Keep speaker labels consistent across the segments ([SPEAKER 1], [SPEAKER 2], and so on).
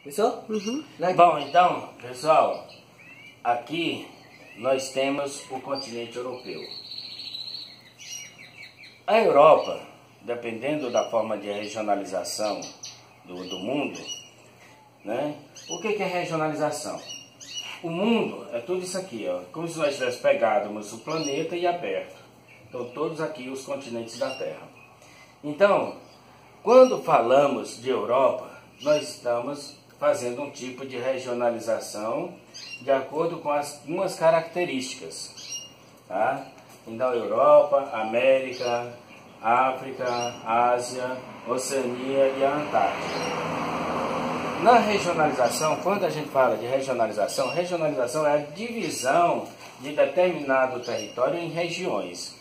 [SPEAKER 1] Começou? Uhum.
[SPEAKER 2] Bom, então, pessoal, aqui nós temos o continente europeu. A Europa, dependendo da forma de regionalização do mundo, né? O que é regionalização? O mundo é tudo isso aqui, ó, como se nós tivéssemos pegado o planeta e aberto. Então, todos aqui os continentes da Terra. Então, quando falamos de Europa, nós estamos fazendo um tipo de regionalização de acordo com algumas características. Tá? Então, Europa, América, África, Ásia, Oceania e a Antártica. Na regionalização, quando a gente fala de regionalização, regionalização é a divisão de determinado território em regiões.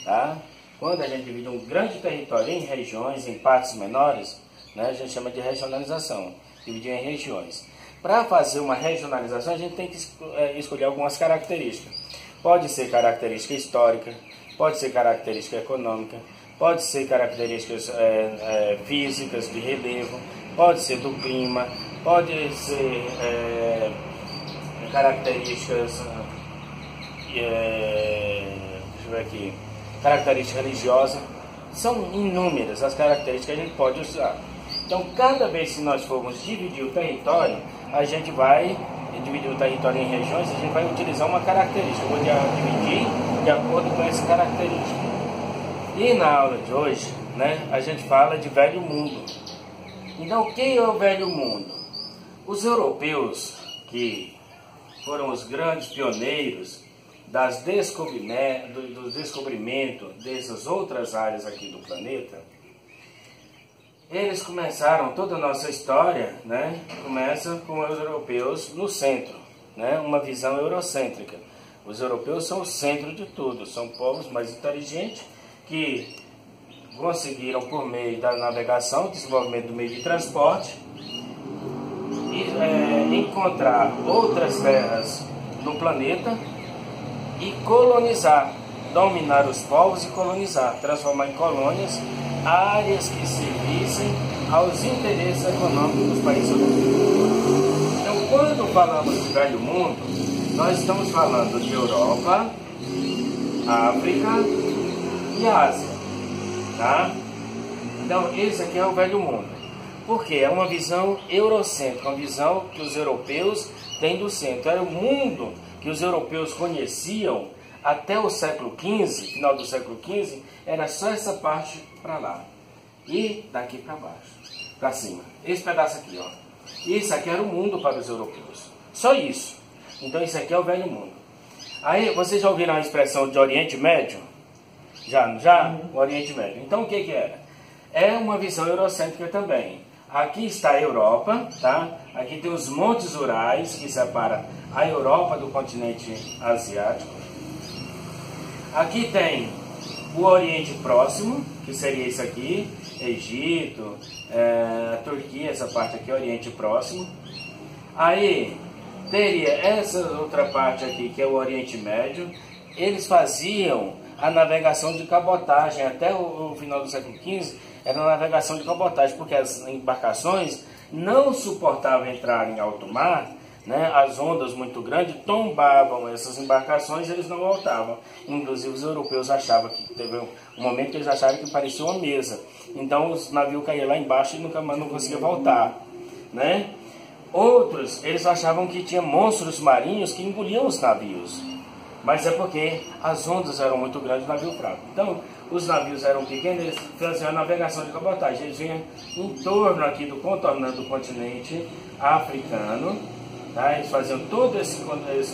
[SPEAKER 2] Tá? Quando a gente divide um grande território em regiões, em partes menores, né, a gente chama de regionalização, dividir em regiões. Para fazer uma regionalização, a gente tem que escolher algumas características. Pode ser característica histórica, pode ser característica econômica, pode ser características físicas de relevo, pode ser do clima, pode ser características, deixa eu ver aqui, característica religiosa. São inúmeras as características que a gente pode usar. Então, cada vez que nós formos dividir o território, a gente vai dividir o território em regiões, a gente vai utilizar uma característica. Eu vou dividir de acordo com essa característica. E na aula de hoje, né, a gente fala de velho mundo. Então, o que é o velho mundo? Os europeus, que foram os grandes pioneiros do descobrimento dessas outras áreas aqui do planeta, eles começaram, toda a nossa história, né, começa com os europeus no centro, né, uma visão eurocêntrica. Os europeus são o centro de tudo, são povos mais inteligentes que conseguiram, por meio da navegação, desenvolvimento do meio de transporte, encontrar outras terras no planeta e colonizar, dominar os povos e colonizar, transformar em colônias áreas que servissem aos interesses econômicos dos países europeus. Então, quando falamos de velho mundo, nós estamos falando de Europa, África e Ásia. Tá? Então, esse aqui é o velho mundo. Por quê? É uma visão eurocêntrica, uma visão que os europeus têm do centro. Era o mundo que os europeus conheciam até o século XV, final do século XV, era só essa parte para lá. E daqui para baixo, para cima. Esse pedaço aqui, ó. Isso aqui era o mundo para os europeus. Só isso. Então isso aqui é o velho mundo. Aí, vocês já ouviram a expressão de Oriente Médio? Já? O Oriente Médio. Então o que que era? É uma visão eurocêntrica também. Aqui está a Europa, tá? Aqui tem os Montes Urais, que separam a Europa do continente asiático. Aqui tem o Oriente Próximo, que seria isso aqui, Egito, a Turquia, essa parte aqui, Oriente Próximo. Aí teria essa outra parte aqui, que é o Oriente Médio. Eles faziam a navegação de cabotagem, até o final do século XV, era a navegação de cabotagem, porque as embarcações não suportavam entrar em alto mar, né? As ondas muito grandes tombavam essas embarcações e eles não voltavam. Inclusive os europeus achavam que teve um momento que eles achavam que parecia uma mesa. Então os navios caíam lá embaixo e nunca mais não conseguiam voltar, né? Outros, eles achavam que tinha monstros marinhos que engoliam os navios. Mas é porque as ondas eram muito grandes, o navio fraco. Então, os navios eram pequenos, eles faziam a navegação de cabotagem. Eles vinham em torno aqui contornando o continente africano, tá? Eles faziam todo esse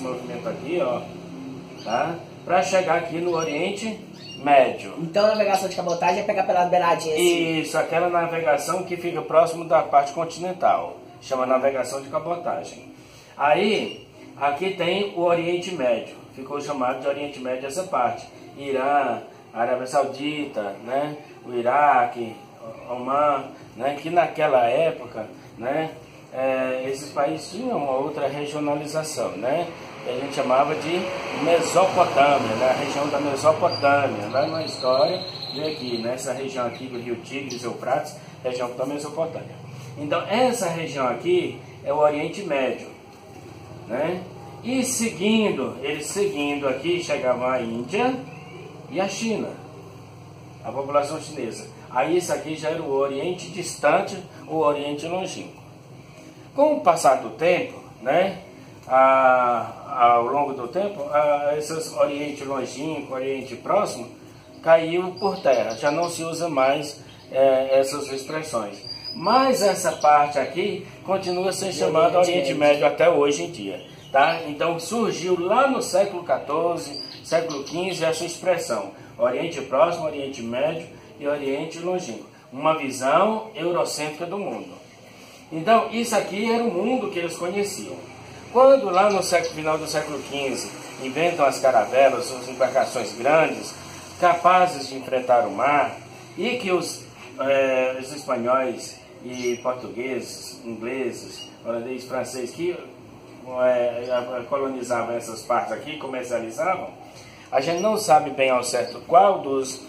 [SPEAKER 2] movimento aqui, ó, tá? Para chegar aqui no Oriente Médio.
[SPEAKER 1] Então a navegação de cabotagem é pegar pela beiradinha assim.
[SPEAKER 2] Isso, aquela navegação que fica próximo da parte continental. Chama navegação de cabotagem. Aí, aqui tem o Oriente Médio. Ficou chamado de Oriente Médio essa parte. Irã, Arábia Saudita, né? O Iraque, Oman, né? Que naquela época, né? Esses países tinham uma outra regionalização, né? Que a gente chamava de Mesopotâmia, né? A região da Mesopotâmia. Lá na história, vem aqui, nessa região aqui do rio Tigres e Eufrates, região da Mesopotâmia. Então essa região aqui é o Oriente Médio, né? E eles seguindo aqui, chegavam a Índia e a China, a população chinesa. Aí isso aqui já era o Oriente distante, o Oriente longínquo. Com o passar do tempo, né, ao longo do tempo, esses Oriente longínquo, Oriente próximo, caiu por terra, já não se usa mais essas expressões. Mas essa parte aqui continua sendo chamada Oriente Médio até hoje em dia. Tá? Então surgiu lá no século XIV, século XV essa expressão, Oriente Próximo, Oriente Médio e Oriente Longínquo. Uma visão eurocêntrica do mundo. Então isso aqui era o mundo que eles conheciam. Quando lá no final do século XV inventam as caravelas, as embarcações grandes, capazes de enfrentar o mar, e que os espanhóis e portugueses, ingleses, holandeses, franceses, que colonizavam essas partes aqui, comercializavam, a gente não sabe bem ao certo qual dos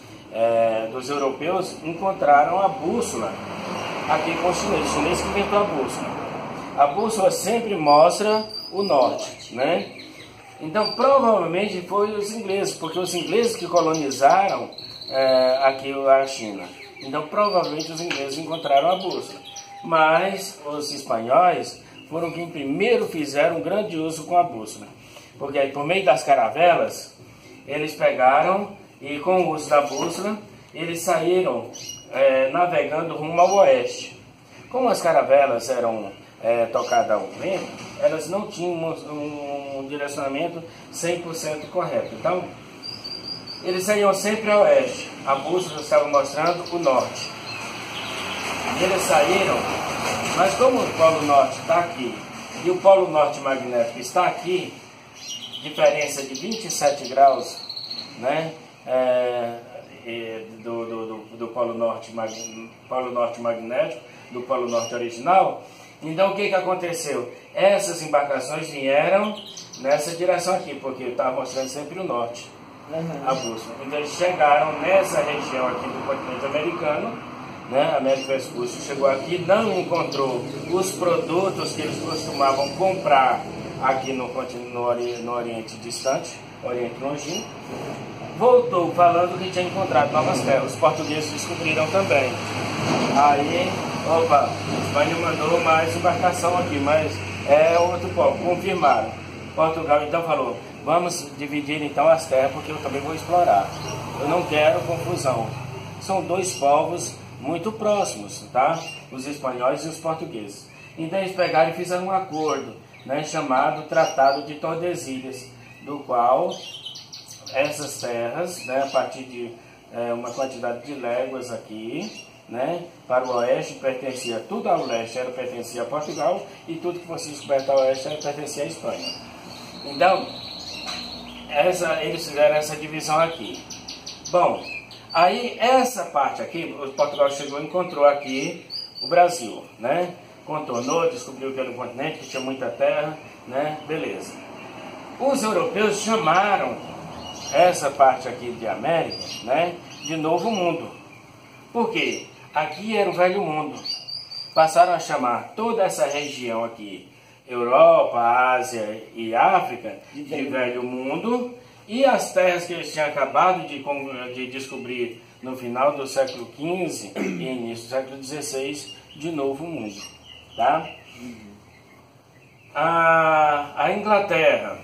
[SPEAKER 2] europeus encontraram a bússola aqui com os chineses que inventou a bússola. A bússola sempre mostra o norte, né? Então provavelmente foi os ingleses, porque os ingleses que colonizaram aqui a China. Então provavelmente os ingleses encontraram a bússola. Mas os espanhóis foram quem primeiro fizeram um grande uso com a bússola. Porque aí, por meio das caravelas, eles pegaram e com o uso da bússola, eles saíram navegando rumo ao oeste. Como as caravelas eram tocadas ao vento, elas não tinham um direcionamento 100% correto. Então, eles saíam sempre ao oeste. A bússola estava mostrando o norte. E eles saíram, mas como o Polo Norte está aqui e o Polo Norte magnético está aqui, diferença de 27 graus, né, do Polo Norte magnético, do Polo Norte original. Então o que aconteceu? Essas embarcações vieram nessa direção aqui, porque estava mostrando sempre o norte, a bússola. Então eles chegaram nessa região aqui do continente americano, né? América Vespúcio chegou aqui, não encontrou os produtos que eles costumavam comprar aqui no Oriente distante, Oriente longínquo. Voltou falando que tinha encontrado novas terras. Os portugueses descobriram também. Aí, opa, a Espanha mandou mais embarcação aqui, mas é outro povo, confirmaram. Portugal então falou, vamos dividir então as terras, porque eu também vou explorar. Eu não quero confusão. São dois povos muito próximos, tá? Os espanhóis e os portugueses. Então eles pegaram e fizeram um acordo, né, chamado Tratado de Tordesilhas, do qual essas terras, né, a partir de uma quantidade de léguas aqui, né, para o oeste pertencia, tudo ao leste pertencia a Portugal, e tudo que fosse descoberto ao oeste pertencia à Espanha. Então, eles fizeram essa divisão aqui. Bom, aí essa parte aqui, o Portugal chegou e encontrou aqui o Brasil, né? Contornou, descobriu que era um continente, que tinha muita terra, né? Beleza. Os europeus chamaram essa parte aqui de América, né, de Novo Mundo. Por quê? Aqui era o Velho Mundo. Passaram a chamar toda essa região aqui, Europa, Ásia e África, de Velho Mundo. E as terras que eles tinham acabado de descobrir no final do século XV e início do século XVI, de Novo Mundo. Tá? A Inglaterra,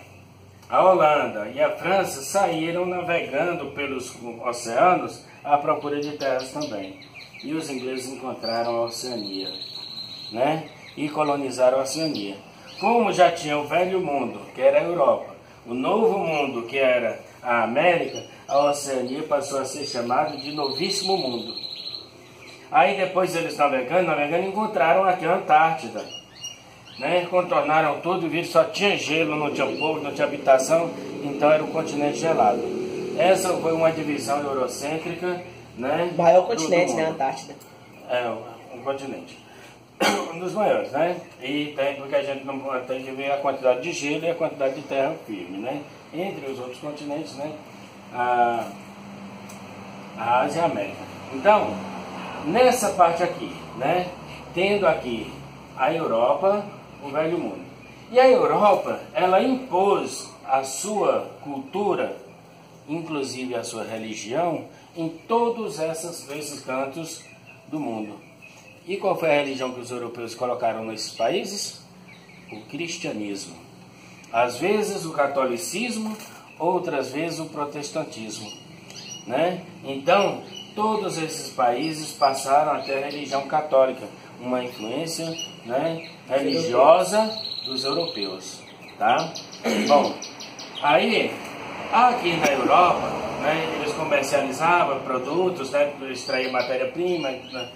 [SPEAKER 2] a Holanda e a França saíram navegando pelos oceanos à procura de terras também. E os ingleses encontraram a Oceania, né? E colonizaram a Oceania. Como já tinha o Velho Mundo, que era a Europa, o Novo Mundo, que era a América, a Oceania passou a ser chamada de Novíssimo Mundo. Aí depois eles navegando, encontraram aqui a Antártida, né? Contornaram tudo, viram que só tinha gelo, não tinha povo, não tinha habitação, então era um continente gelado. Essa foi uma divisão eurocêntrica, né?
[SPEAKER 1] O maior continente, né, a Antártida?
[SPEAKER 2] É, um continente. Um dos maiores, né? E tem, porque a gente não tem que ver a quantidade de gelo e a quantidade de terra firme, né? Entre os outros continentes, né? A Ásia e a América. Então, nessa parte aqui, né? tendo aqui a Europa, o Velho Mundo. E a Europa, ela impôs a sua cultura, inclusive a sua religião, em todos esses cantos do mundo. E qual foi a religião que os europeus colocaram nesses países? O cristianismo. Às vezes o catolicismo, outras vezes o protestantismo, né? Então, todos esses países passaram a ter a religião católica, uma influência, né, religiosa dos europeus, tá? Bom, aí, aqui na Europa, né, eles comercializavam produtos, né, extraíam matéria-prima, né,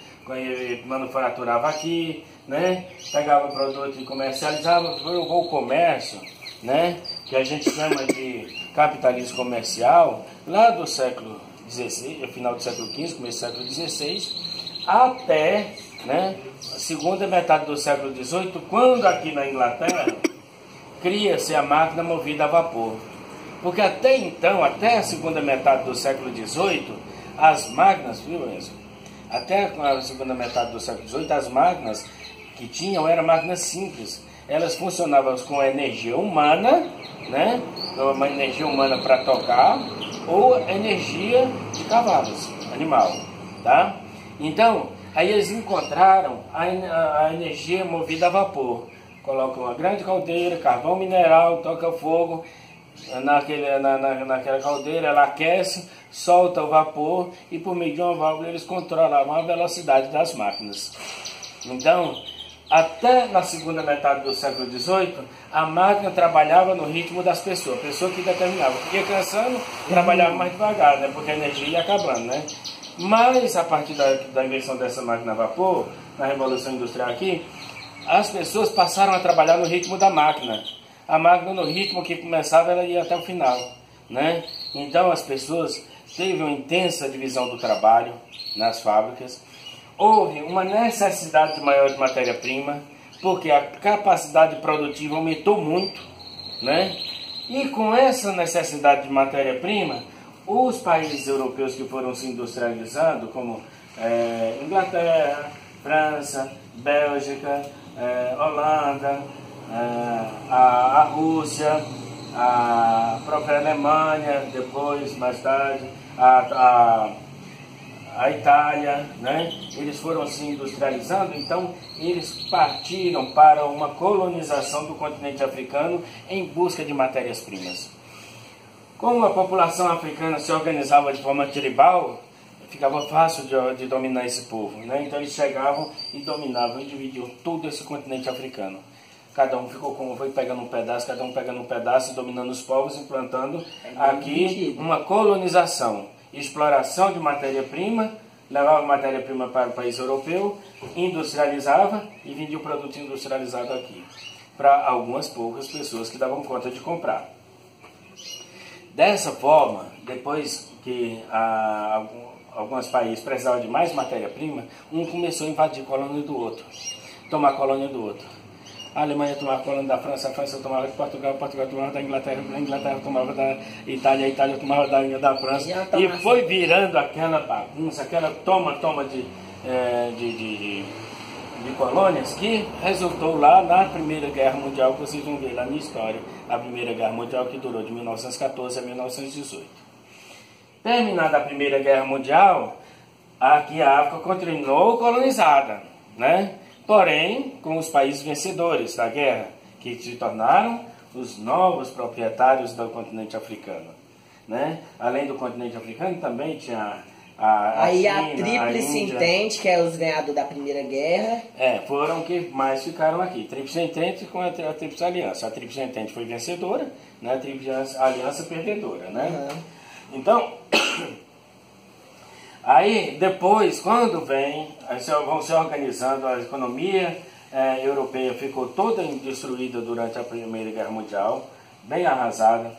[SPEAKER 2] manufaturava aqui, né, pegava produto e comercializava. O comércio, né, que a gente chama de capitalismo comercial, lá do século XVI, final do século XV, começo do século XVI, até, né, a segunda metade do século XVIII, quando aqui na Inglaterra cria-se a máquina movida a vapor. Porque até então, até a segunda metade do século XVIII, as máquinas, viu, Enzo? Até a segunda metade do século XVIII, as máquinas que tinham eram máquinas simples. Elas funcionavam com energia humana, né? Uma energia humana para tocar, ou energia de cavalos, animal, tá? Então, aí eles encontraram a energia movida a vapor. Colocam uma grande caldeira, carvão mineral, toca fogo naquela caldeira, ela aquece, solta o vapor e por meio de uma válvula eles controlavam a velocidade das máquinas. Então, até na segunda metade do século XVIII, a máquina trabalhava no ritmo das pessoas. A pessoa que determinava. Ia cansando, trabalhava mais devagar, né? Porque a energia ia acabando, né? Mas, a partir da invenção dessa máquina a vapor, na Revolução Industrial aqui, as pessoas passaram a trabalhar no ritmo da máquina. A máquina, no ritmo que começava, ela ia até o final, né? Então, as pessoas teve uma intensa divisão do trabalho nas fábricas. Houve uma necessidade de maior de matéria-prima, porque a capacidade produtiva aumentou muito, né? E com essa necessidade de matéria-prima, os países europeus que foram se industrializando, como Inglaterra, França, Bélgica, Holanda, a Rússia, a própria Alemanha, depois, mais tarde, a Itália, né? Eles foram se industrializando, então eles partiram para uma colonização do continente africano em busca de matérias-primas. Como a população africana se organizava de forma tribal, ficava fácil de dominar esse povo, né? Então eles chegavam e dominavam e dividiam todo esse continente africano. Cada um foi pegando um pedaço, cada um pegando um pedaço, dominando os povos, implantando aqui uma colonização, exploração de matéria-prima, levava matéria-prima para o país europeu, industrializava e vendia o produto industrializado aqui, para algumas poucas pessoas que davam conta de comprar. Dessa forma, depois que alguns países precisavam de mais matéria-prima, um começou a invadir a colônia do outro, tomar a colônia do outro. A Alemanha tomava a colônia da França, a França tomava de Portugal, Portugal tomava da Inglaterra, a Inglaterra tomava da Itália, a Itália tomava da França. E foi virando aquela bagunça, aquela toma de colônias, que resultou lá na Primeira Guerra Mundial, que vocês vão ver lá na história, a Primeira Guerra Mundial, que durou de 1914 a 1918. Terminada a Primeira Guerra Mundial, aqui a África continuou colonizada, né? Porém, com os países vencedores da guerra, que se tornaram os novos proprietários do continente africano, né? Além do continente africano, também tinha a China,
[SPEAKER 1] a Tríplice Entente, que é os ganhadores da Primeira Guerra.
[SPEAKER 2] Foram que mais ficaram aqui. Tríplice Entente com a Tríplice Aliança. A Tríplice Entente foi vencedora, né? A Tríplice Aliança perdedora, né? Uhum. Então, aí depois, quando vão se organizando, a economia europeia ficou toda destruída durante a Primeira Guerra Mundial, bem arrasada.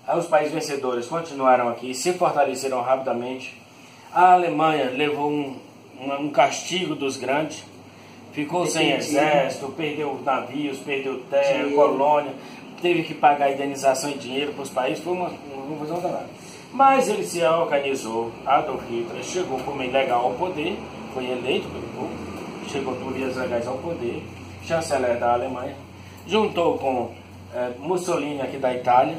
[SPEAKER 2] Aí os países vencedores continuaram aqui, se fortaleceram rapidamente. A Alemanha levou um castigo dos grandes, ficou sem exército, perdeu navios, perdeu terra, colônia, teve que pagar indenização e dinheiro para os países, foi uma confusão danada. Mas ele se organizou, Adolf Hitler chegou como ilegal ao poder, foi eleito pelo povo, chegou por vias legais ao poder, chanceler da Alemanha, juntou com Mussolini aqui da Itália,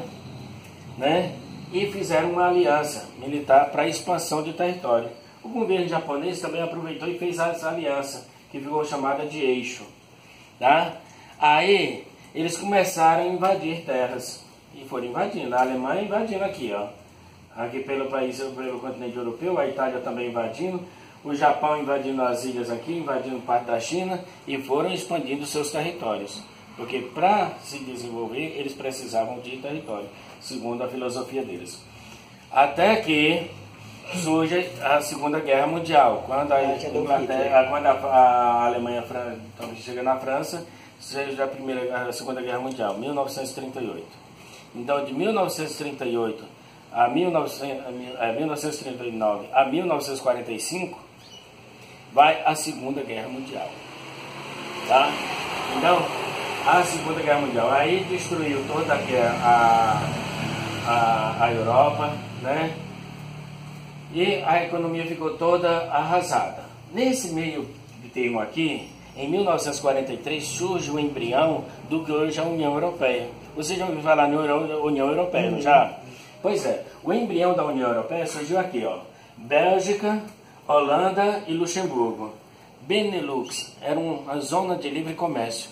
[SPEAKER 2] né? E fizeram uma aliança militar para expansão de território. O governo japonês também aproveitou e fez essa aliança, que ficou chamada de Eixo. Tá? Aí eles começaram a invadir terras, e foram invadindo. A Alemanha invadindo aqui, ó. Aqui pelo continente europeu, a Itália também invadindo, o Japão invadindo as ilhas aqui, invadindo parte da China, e foram expandindo seus territórios. Porque para se desenvolver, eles precisavam de território, segundo a filosofia deles. Até que surge a Segunda Guerra Mundial, quando a Alemanha chega na França, surge a Segunda Guerra Mundial, 1938. Então, de 1938 a 1939 a 1945, vai a Segunda Guerra Mundial. Tá? Então, a Segunda Guerra Mundial aí destruiu toda a Europa, né? E a economia ficou toda arrasada. Nesse meio de termo aqui, em 1943 surge o embrião do que hoje é a União Europeia. Vocês já ouviram falar na União Europeia, não já? Pois é, o embrião da União Europeia surgiu aqui, ó. Bélgica, Holanda e Luxemburgo. Benelux era uma zona de livre comércio.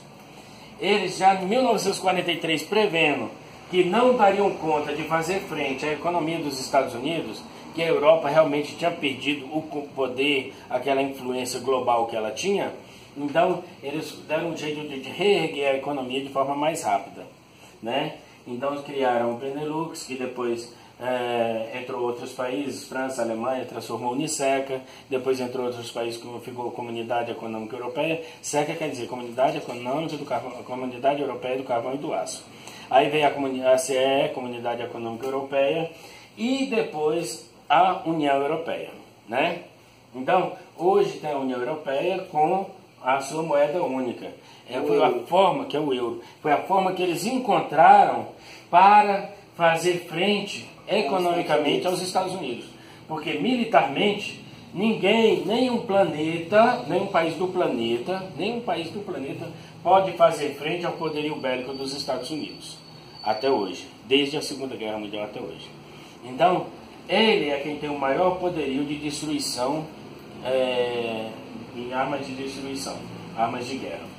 [SPEAKER 2] Eles já em 1943, prevendo que não dariam conta de fazer frente à economia dos Estados Unidos, que a Europa realmente tinha perdido o poder, aquela influência global que ela tinha, então eles deram um jeito de reerguer a economia de forma mais rápida, né? Então criaram o Benelux, que depois entrou outros países, França, Alemanha, transformou o Uniceca, depois entrou outros países que ficou a Comunidade Econômica Europeia. CECA quer dizer Comunidade Econômica do Carvão, Comunidade Europeia do Carvão e do Aço. Aí veio a CE, Comunidade Econômica Europeia, e depois a União Europeia, né? Então, hoje tem a União Europeia com a sua moeda única. Foi a forma, que é o euro, foi a forma que eles encontraram para fazer frente economicamente aos Estados Unidos. Porque militarmente, nenhum país do planeta pode fazer frente ao poderio bélico dos Estados Unidos. Até hoje, desde a Segunda Guerra Mundial até hoje. Então, ele é quem tem o maior poderio de destruição em armas de destruição, armas de guerra.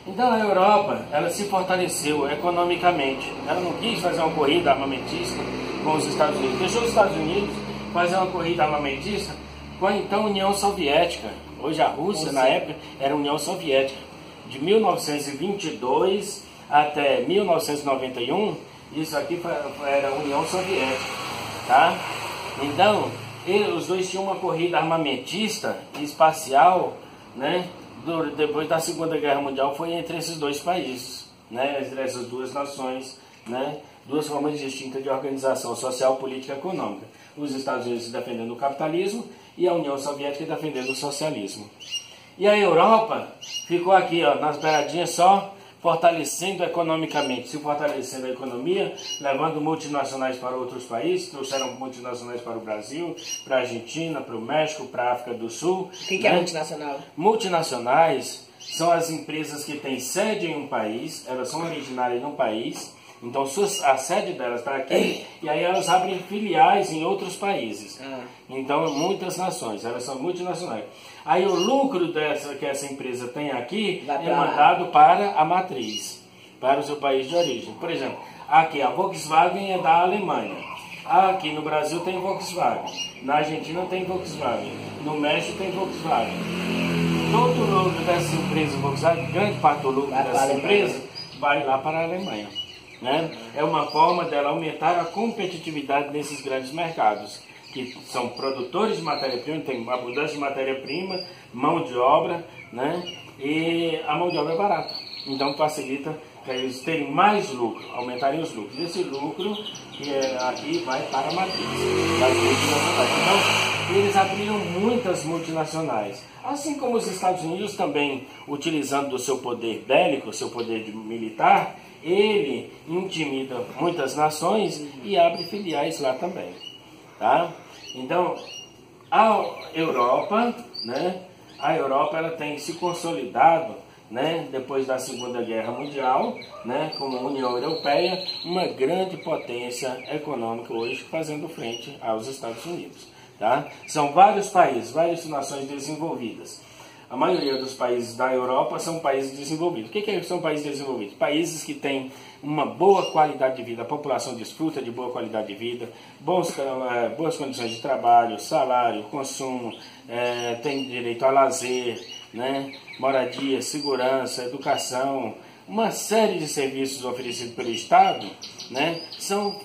[SPEAKER 2] Então a Europa, ela se fortaleceu economicamente. Ela não quis fazer uma corrida armamentista com os Estados Unidos. Deixou os Estados Unidos fazer uma corrida armamentista com a então União Soviética. Hoje a Rússia, na época, era a União Soviética. De 1922 até 1991, isso aqui era a União Soviética. Tá? Então, os dois tinham uma corrida armamentista e espacial, né? Depois da Segunda Guerra Mundial foi entre esses dois países, né? Essas duas nações, né? Duas formas distintas de organização social, política e econômica. Os Estados Unidos defendendo o capitalismo e a União Soviética defendendo o socialismo. E a Europa ficou aqui, ó, nas beiradinhas só, fortalecendo economicamente, se fortalecendo a economia, levando multinacionais para outros países, trouxeram multinacionais para o Brasil, para a Argentina, para o México, para a África do Sul.
[SPEAKER 1] O que é multinacional?
[SPEAKER 2] Multinacionais são as empresas que têm sede em um país, elas são originárias num país, então a sede delas está aqui, e aí elas abrem filiais em outros países. Então, muitas nações, elas são multinacionais. Aí o lucro que essa empresa tem aqui é mandado para a matriz, para o seu país de origem. Por exemplo, aqui a Volkswagen é da Alemanha. Aqui no Brasil tem Volkswagen. Na Argentina tem Volkswagen. No México tem Volkswagen. Todo o lucro dessa empresa Volkswagen, grande parte do lucro dessa empresa, vai lá para a Alemanha. Né? É uma forma dela aumentar a competitividade nesses grandes mercados, que são produtores de matéria-prima, tem abundância de matéria-prima, mão de obra, né? E a mão de obra é barata. Então facilita para eles terem mais lucro, aumentarem os lucros. Esse lucro que aqui vai para a matriz das multinacionais. Então, eles abriram muitas multinacionais. Assim como os Estados Unidos também, utilizando do seu poder bélico, seu poder militar, ele intimida muitas nações e abre filiais lá também. Tá? Então, a Europa, né, a Europa ela tem se consolidado, né, depois da Segunda Guerra Mundial, né, como União Europeia, uma grande potência econômica hoje, fazendo frente aos Estados Unidos. Tá? São vários países, várias nações desenvolvidas. A maioria dos países da Europa são países desenvolvidos. O que são países desenvolvidos? Países que têm uma boa qualidade de vida, a população desfruta de boa qualidade de vida, boas condições de trabalho, salário, consumo, tem direito a lazer, né, moradia, segurança, educação, uma série de serviços oferecidos pelo Estado, né, são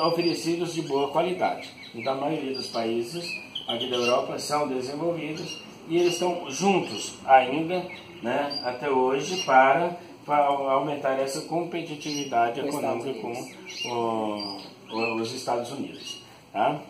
[SPEAKER 2] oferecidos de boa qualidade. Então a maioria dos países aqui da Europa são desenvolvidos e eles estão juntos ainda, né, até hoje para aumentar essa competitividade econômica com os Estados Unidos. Tá?